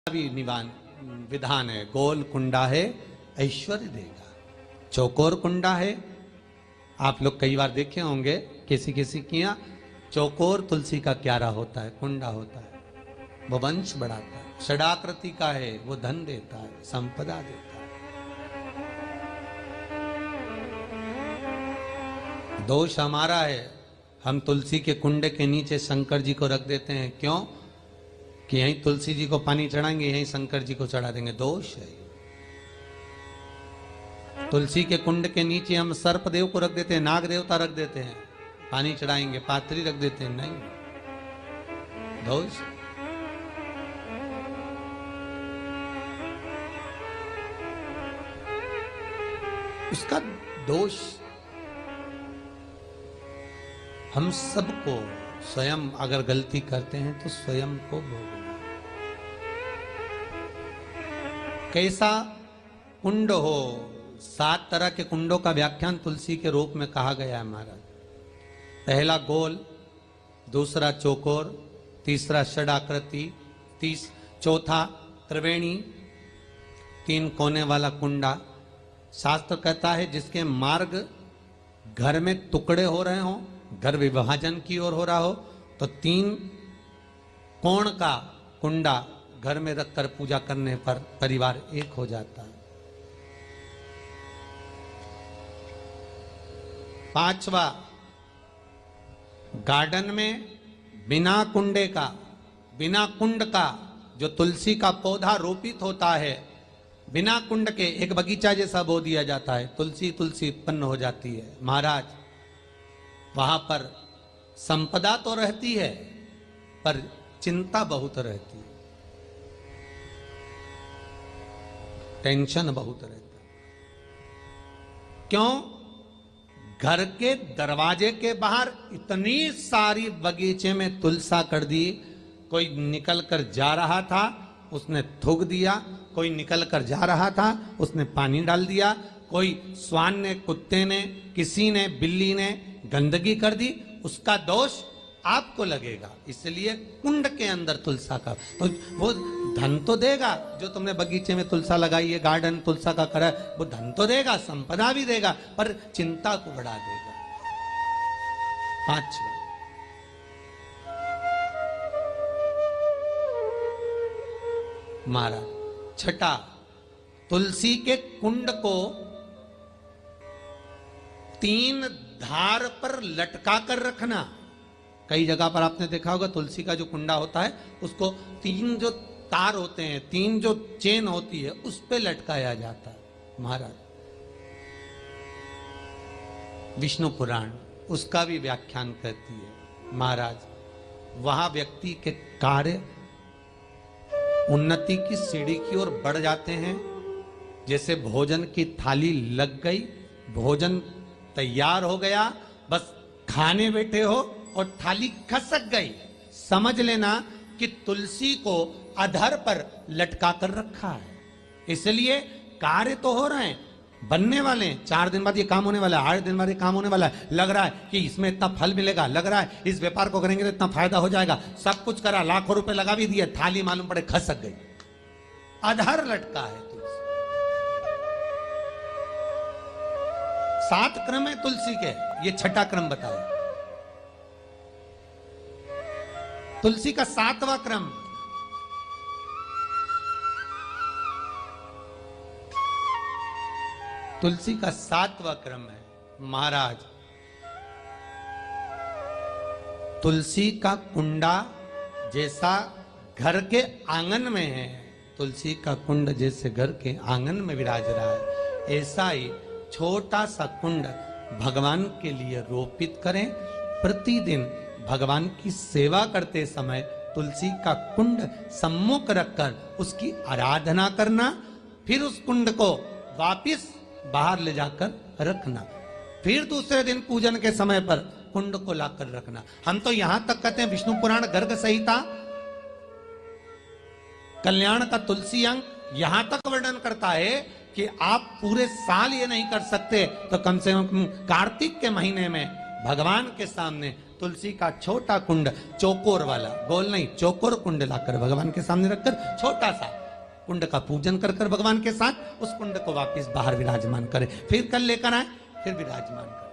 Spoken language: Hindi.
भी निवान विधान है। गोल कुंडा है ऐश्वर्य देगा, चौकोर कुंडा है। आप लोग कई बार देखे होंगे किसी किसी के यहाँ चौकोर तुलसी का क्यारा होता है, कुंडा होता है, वो वंश बढ़ाता है। षडाकृति का है, वो धन देता है, संपदा देता है। दोष हमारा है, हम तुलसी के कुंडे के नीचे शंकर जी को रख देते हैं। क्यों? कि यहीं तुलसी जी को पानी चढ़ाएंगे, यहीं शंकर जी को चढ़ा देंगे। दोष है। तुलसी के कुंड के नीचे हम सर्प देव को रख देते हैं, नाग देवता रख देते हैं, पानी चढ़ाएंगे, पात्री रख देते हैं। नहीं, दोष। उसका दोष हम सबको स्वयं अगर गलती करते हैं तो स्वयं को भोगना। कैसा कुंड हो, 7 तरह के कुंडों का व्याख्यान तुलसी के रूप में कहा गया है महाराज। पहला गोल, दूसरा चौकोर, तीसरा षडाकृति, चौथा त्रिवेणी, 3 कोने वाला कुंडा। शास्त्र कहता है जिसके मार्ग घर में टुकड़े हो रहे हों, घर विभाजन की ओर हो रहा हो, तो 3 कोण का कुंडा घर में रखकर पूजा करने पर परिवार एक हो जाता है। 5वां, गार्डन में बिना कुंडे का, बिना कुंड का जो तुलसी का पौधा रोपित होता है, बिना कुंड के एक बगीचा जैसा बो दिया जाता है, तुलसी तुलसी उत्पन्न हो जाती है। महाराज, वहां पर संपदा तो रहती है पर चिंता बहुत रहती है, टेंशन बहुत रहता है। क्यों? घर के दरवाजे के बाहर इतनी सारी बगीचे में तुलसा कर दी। कोई निकल कर जा रहा था, उसने थूक दिया। कोई निकल कर जा रहा था, उसने पानी डाल दिया। कोई श्वान ने, कुत्ते ने, किसी ने, बिल्ली ने गंदगी कर दी, उसका दोष आपको लगेगा। इसलिए कुंड के अंदर तुलसा का, तो वो धन तो देगा। जो तुमने बगीचे में तुलसा लगाई है, गार्डन तुलसा का करा, वो धन तो देगा, संपदा भी देगा, पर चिंता को बढ़ा देगा। 5वां, महाराज। 6, तुलसी के कुंड को 3 धार पर लटका कर रखना। कई जगह पर आपने देखा होगा तुलसी का जो कुंडा होता है उसको 3 जो तार होते हैं, 3 जो चेन होती है, उस पे लटकाया जाता है। महाराज, विष्णु पुराण उसका भी व्याख्यान करती है। महाराज, वहां व्यक्ति के कार्य उन्नति की सीढ़ी की ओर बढ़ जाते हैं। जैसे भोजन की थाली लग गई, भोजन तैयार हो गया, बस खाने बैठे हो और थाली खसक गई, समझ लेना कि तुलसी को अधर पर लटका कर रखा है। इसलिए कार्य तो हो रहे हैं, बनने वाले हैं। 4 दिन बाद ये काम होने वाला है, 8 दिन बाद ये काम होने वाला है। लग रहा है कि इसमें इतना फल मिलेगा, लग रहा है इस व्यापार को करेंगे तो इतना फायदा हो जाएगा। सब कुछ करा, लाखों रुपए लगा भी दिए, थाली मालूम पड़े खसक गई, अधर लटका है तुलसी। 7 क्रम है तुलसी के, ये 6ठा क्रम बताया। तुलसी का 7वां क्रम, तुलसी का 7वां क्रम है महाराज। तुलसी का कुंडा जैसा घर के आंगन में है, तुलसी का कुंड जैसे घर के आंगन में विराज रहा है, ऐसा ही छोटा सा कुंड भगवान के लिए रोपित करें। प्रतिदिन भगवान की सेवा करते समय तुलसी का कुंड सम्मुख रखकर उसकी आराधना करना, फिर उस कुंड को वापिस बाहर ले जाकर रखना, फिर दूसरे दिन पूजन के समय पर कुंड को लाकर रखना। हम तो यहां तक कहते हैं, विष्णु पुराण गर्ग संहिता कल्याण का तुलसी अंग यहां तक वर्णन करता है कि आप पूरे साल ये नहीं कर सकते तो कम से कम कार्तिक के महीने में भगवान के सामने तुलसी का छोटा कुंड, चौकोर वाला, गोल नहीं, चौकोर कुंड लाकर भगवान के सामने रखकर छोटा सा कुंड का पूजन कर भगवान के साथ उस कुंड को वापस बाहर विराजमान करें, फिर कल लेकर आए, फिर विराजमान करें।